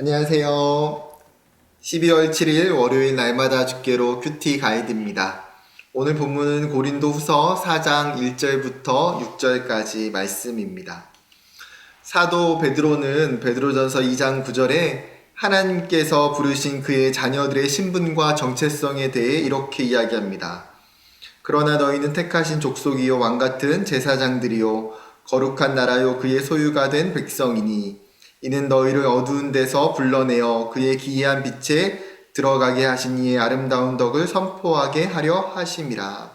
안녕하세요. 12월 7일 월요일 날마다 주께로 큐티 가이드입니다. 오늘 본문은 고린도 후서 4장 1절부터 6절까지 말씀입니다. 사도 베드로는 베드로전서 2장 9절에 하나님께서 부르신 그의 자녀들의 신분과 정체성에 대해 이렇게 이야기합니다. 그러나 너희는 택하신 족속이요 왕같은 제사장들이요 거룩한 나라요 그의 소유가 된 백성이니 이는 너희를 어두운 데서 불러내어 그의 기이한 빛에 들어가게 하신 이의 아름다운 덕을 선포하게 하려 하심이라.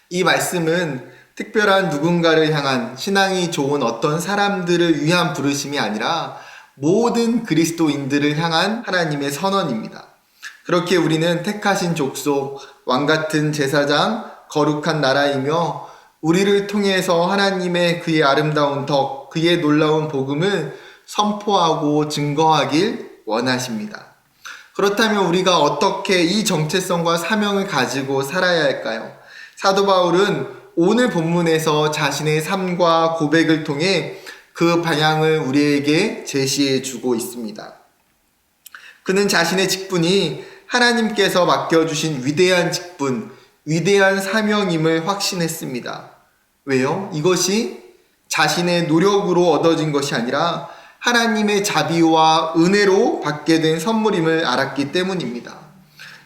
이 말씀은 특별한 누군가를 향한 신앙이 좋은 어떤 사람들을 위한 부르심이 아니라 모든 그리스도인들을 향한 하나님의 선언입니다. 그렇게 우리는 택하신 족속, 왕같은 제사장, 거룩한 나라이며 우리를 통해서 하나님의 그의 아름다운 덕, 그의 놀라운 복음을 선포하고 증거하길 원하십니다. 그렇다면 우리가 어떻게 이 정체성과 사명을 가지고 살아야 할까요? 사도 바울은 오늘 본문에서 자신의 삶과 고백을 통해 그 방향을 우리에게 제시해 주고 있습니다. 그는 자신의 직분이 하나님께서 맡겨주신 위대한 직분, 위대한 사명임을 확신했습니다. 왜요? 이것이 자신의 노력으로 얻어진 것이 아니라 하나님의 자비와 은혜로 받게 된 선물임을 알았기 때문입니다.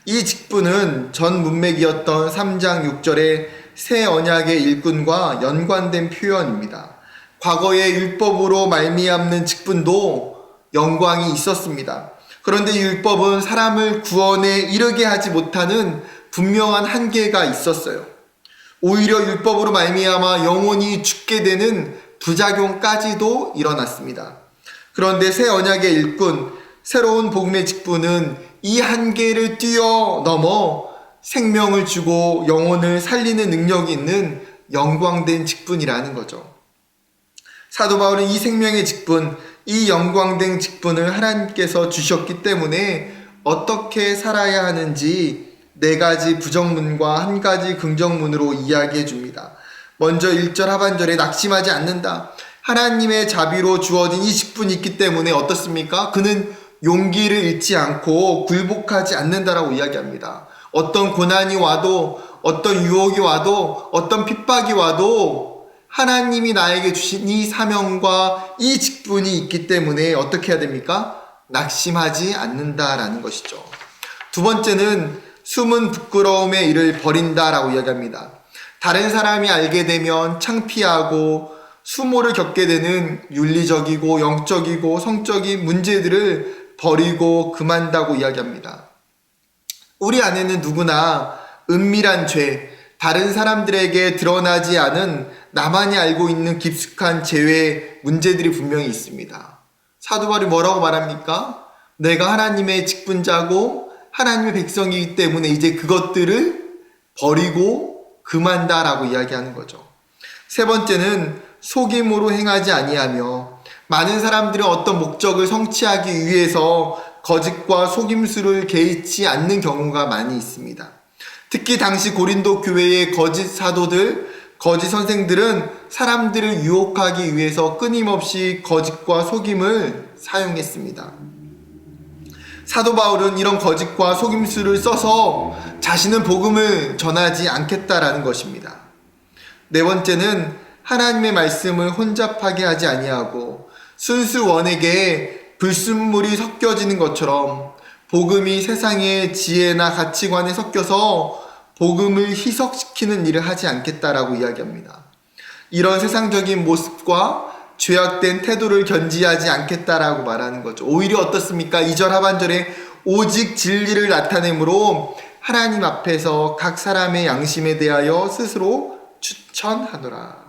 이 직분은 전 문맥이었던 3장 6절의 새 언약의 일꾼과 연관된 표현입니다. 과거의 율법으로 말미암는 직분도 영광이 있었습니다. 그런데 이 율법은 사람을 구원에 이르게 하지 못하는 분명한 한계가 있었어요. 오히려 율법으로 말미암아 영혼이 죽게 되는 부작용까지도 일어났습니다. 그런데 새 언약의 일꾼, 새로운 복음의 직분은 이 한계를 뛰어넘어 생명을 주고 영혼을 살리는 능력이 있는 영광된 직분이라는 거죠. 사도 바울은 이 생명의 직분, 이 영광된 직분을 하나님께서 주셨기 때문에 어떻게 살아야 하는지 4가지 부정문과 1가지 긍정문으로 이야기해 줍니다. 먼저 1절 하반절에 낙심하지 않는다. 하나님의 자비로 주어진 이 직분이 있기 때문에 어떻습니까? 그는 용기를 잃지 않고 굴복하지 않는다라고 이야기합니다. 어떤 고난이 와도, 어떤 유혹이 와도, 어떤 핍박이 와도 하나님이 나에게 주신 이 사명과 이 직분이 있기 때문에 어떻게 해야 됩니까? 낙심하지 않는다라는 것이죠. 두 번째는 숨은 부끄러움의 일을 버린다라고 이야기합니다. 다른 사람이 알게 되면 창피하고 수모를 겪게 되는 윤리적이고 영적이고 성적인 문제들을 버리고 금한다고 이야기합니다. 우리 안에는 누구나 은밀한 죄, 다른 사람들에게 드러나지 않은 나만이 알고 있는 깊숙한 죄의 문제들이 분명히 있습니다. 사도 바울이 뭐라고 말합니까? 내가 하나님의 직분자고 하나님의 백성이기 때문에 이제 그것들을 버리고 금한다라고 이야기하는 거죠. 세 번째는 속임으로 행하지 아니하며 많은 사람들은 어떤 목적을 성취하기 위해서 거짓과 속임수를 개의치 않는 경우가 많이 있습니다. 특히 당시 고린도 교회의 거짓 사도들, 거짓 선생들은 사람들을 유혹하기 위해서 끊임없이 거짓과 속임을 사용했습니다. 사도 바울은 이런 거짓과 속임수를 써서 자신은 복음을 전하지 않겠다라는 것입니다. 네 번째는 하나님의 말씀을 혼잡하게 하지 아니하고 순수 원에게 불순물이 섞여지는 것처럼 복음이 세상의 지혜나 가치관에 섞여서 복음을 희석시키는 일을 하지 않겠다라고 이야기합니다. 이런 세상적인 모습과 죄악된 태도를 견지하지 않겠다라고 말하는 거죠. 오히려 어떻습니까? 2절 하반절에 오직 진리를 나타내므로 하나님 앞에서 각 사람의 양심에 대하여 스스로 추천하노라.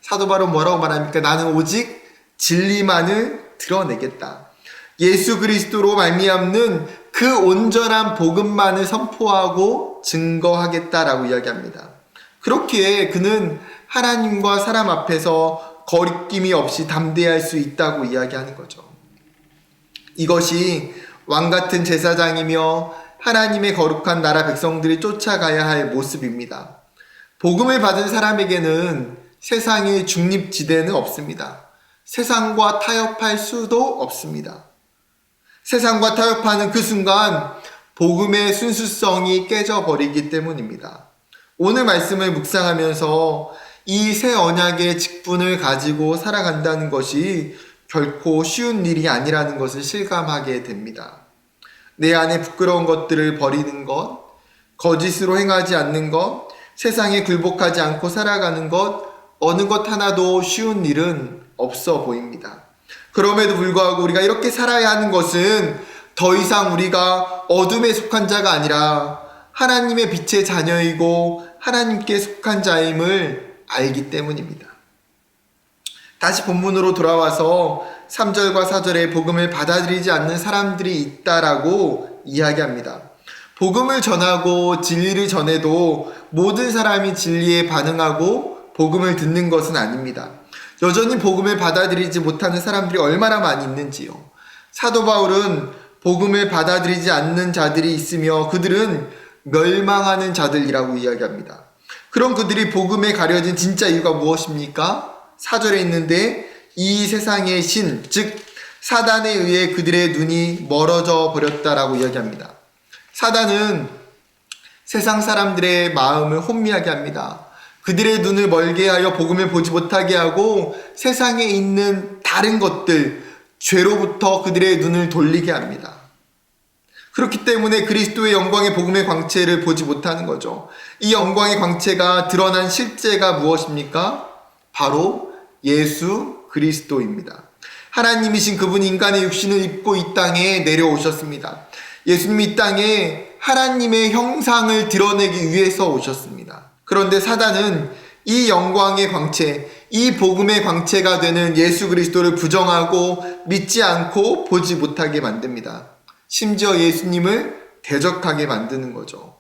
사도 바울은 뭐라고 말합니까? 나는 오직 진리만을 드러내겠다. 예수 그리스도로 말미암는 그 온전한 복음만을 선포하고 증거하겠다라고 이야기합니다. 그렇기에 그는 하나님과 사람 앞에서 거리낌이 없이 담대할 수 있다고 이야기하는 거죠. 이것이 왕같은 제사장이며 하나님의 거룩한 나라 백성들이 쫓아가야 할 모습입니다. 복음을 받은 사람에게는 세상의 중립지대는 없습니다. 세상과 타협할 수도 없습니다. 세상과 타협하는 그 순간 복음의 순수성이 깨져버리기 때문입니다. 오늘 말씀을 묵상하면서 이 새 언약의 직분을 가지고 살아간다는 것이 결코 쉬운 일이 아니라는 것을 실감하게 됩니다. 내 안에 부끄러운 것들을 버리는 것, 거짓으로 행하지 않는 것, 세상에 굴복하지 않고 살아가는 것, 어느 것 하나도 쉬운 일은 없어 보입니다. 그럼에도 불구하고 우리가 이렇게 살아야 하는 것은 더 이상 우리가 어둠에 속한 자가 아니라 하나님의 빛의 자녀이고 하나님께 속한 자임을 알기 때문입니다. 다시 본문으로 돌아와서 3절과 4절에 복음을 받아들이지 않는 사람들이 있다라고 이야기합니다. 복음을 전하고 진리를 전해도 모든 사람이 진리에 반응하고 복음을 듣는 것은 아닙니다. 여전히 복음을 받아들이지 못하는 사람들이 얼마나 많이 있는지요. 사도 바울은 복음을 받아들이지 않는 자들이 있으며 그들은 멸망하는 자들이라고 이야기합니다. 그럼 그들이 복음에 가려진 진짜 이유가 무엇입니까? 4절에 있는데 이 세상의 신, 즉 사단에 의해 그들의 눈이 멀어져 버렸다라고 이야기합니다. 사단은 세상 사람들의 마음을 혼미하게 합니다. 그들의 눈을 멀게 하여 복음을 보지 못하게 하고 세상에 있는 다른 것들, 죄로부터 그들의 눈을 돌리게 합니다. 그렇기 때문에 그리스도의 영광의 복음의 광채를 보지 못하는 거죠. 이 영광의 광채가 드러난 실제가 무엇입니까? 바로 예수 그리스도입니다. 하나님이신 그분이 인간의 육신을 입고 이 땅에 내려오셨습니다. 예수님이 이 땅에 하나님의 형상을 드러내기 위해서 오셨습니다. 그런데 사단은 이 영광의 광채, 이 복음의 광채가 되는 예수 그리스도를 부정하고 믿지 않고 보지 못하게 만듭니다. 심지어 예수님을 대적하게 만드는 거죠.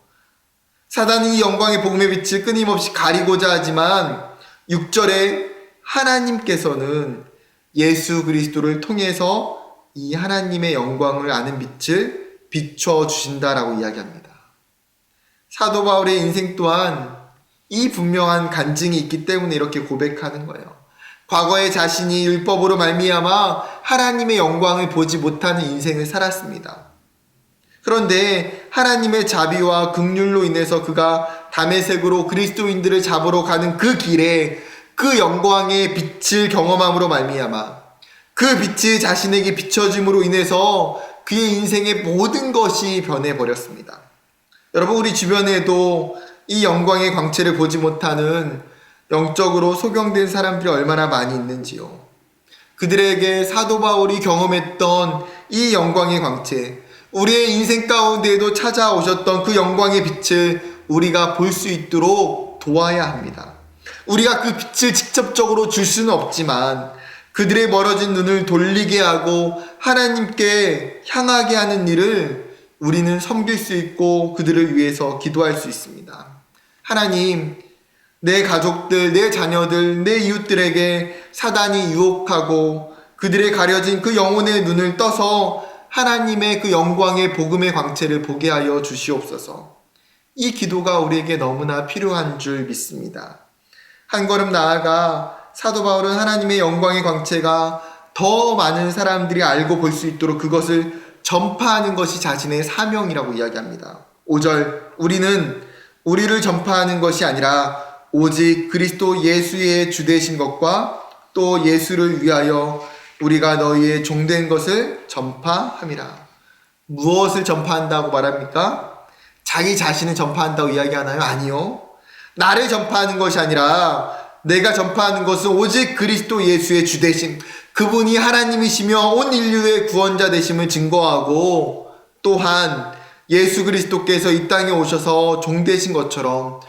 사단은 이 영광의 복음의 빛을 끊임없이 가리고자 하지만 6절에 하나님께서는 예수 그리스도를 통해서 이 하나님의 영광을 아는 빛을 비춰주신다라고 이야기합니다. 사도 바울의 인생 또한 이 분명한 간증이 있기 때문에 이렇게 고백하는 거예요. 과거에 자신이 율법으로 말미암아 하나님의 영광을 보지 못하는 인생을 살았습니다. 그런데 하나님의 자비와 긍휼로 인해서 그가 다메섹으로 그리스도인들을 잡으러 가는 그 길에 그 영광의 빛을 경험함으로 말미암아 그 빛이 자신에게 비춰짐으로 인해서 그의 인생의 모든 것이 변해버렸습니다. 여러분, 우리 주변에도 이 영광의 광채를 보지 못하는 영적으로 소경된 사람들이 얼마나 많이 있는지요. 그들에게 사도 바울이 경험했던 이 영광의 광채, 우리의 인생 가운데에도 찾아오셨던 그 영광의 빛을 우리가 볼 수 있도록 도와야 합니다. 우리가 그 빛을 직접적으로 줄 수는 없지만 그들의 멀어진 눈을 돌리게 하고 하나님께 향하게 하는 일을 우리는 섬길 수 있고 그들을 위해서 기도할 수 있습니다. 하나님, 내 가족들, 내 자녀들, 내 이웃들에게 사단이 유혹하고 그들의 가려진 그 영혼의 눈을 떠서 하나님의 그 영광의 복음의 광채를 보게 하여 주시옵소서. 이 기도가 우리에게 너무나 필요한 줄 믿습니다. 한 걸음 나아가 사도 바울은 하나님의 영광의 광채가 더 많은 사람들이 알고 볼 수 있도록 그것을 전파하는 것이 자신의 사명이라고 이야기합니다. 5절, 우리는 우리를 전파하는 것이 아니라 오직 그리스도 예수의 주되신 것과 또 예수를 위하여 우리가 너희의 종된 것을 전파함이라. 무엇을 전파한다고 말합니까? 자기 자신을 전파한다고 이야기하나요? 아니요. 나를 전파하는 것이 아니라 내가 전파하는 것은 오직 그리스도 예수의 주되심, 그분이 하나님이시며 온 인류의 구원자 되심을 증거하고 또한 예수 그리스도께서 이 땅에 오셔서 종되신 것처럼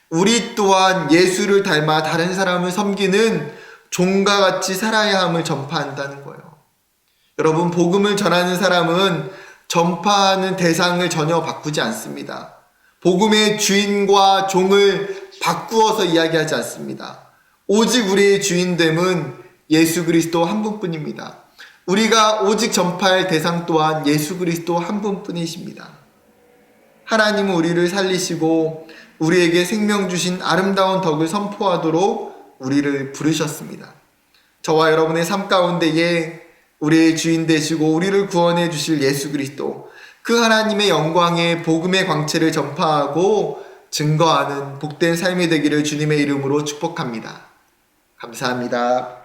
우리 또한 예수를 닮아 다른 사람을 섬기는 종과 같이 살아야 함을 전파한다는 거예요. 여러분, 복음을 전하는 사람은 전파하는 대상을 전혀 바꾸지 않습니다. 복음의 주인과 종을 바꾸어서 이야기하지 않습니다. 오직 우리의 주인됨은 예수 그리스도 한 분뿐입니다. 우리가 오직 전파할 대상 또한 예수 그리스도 한 분뿐이십니다. 하나님은 우리를 살리시고 우리에게 생명 주신 아름다운 덕을 선포하도록 우리를 부르셨습니다. 저와 여러분의 삶 가운데에 우리의 주인 되시고 우리를 구원해 주실 예수 그리스도, 그 하나님의 영광의 복음의 광채를 전파하고 증거하는 복된 삶이 되기를 주님의 이름으로 축복합니다. 감사합니다.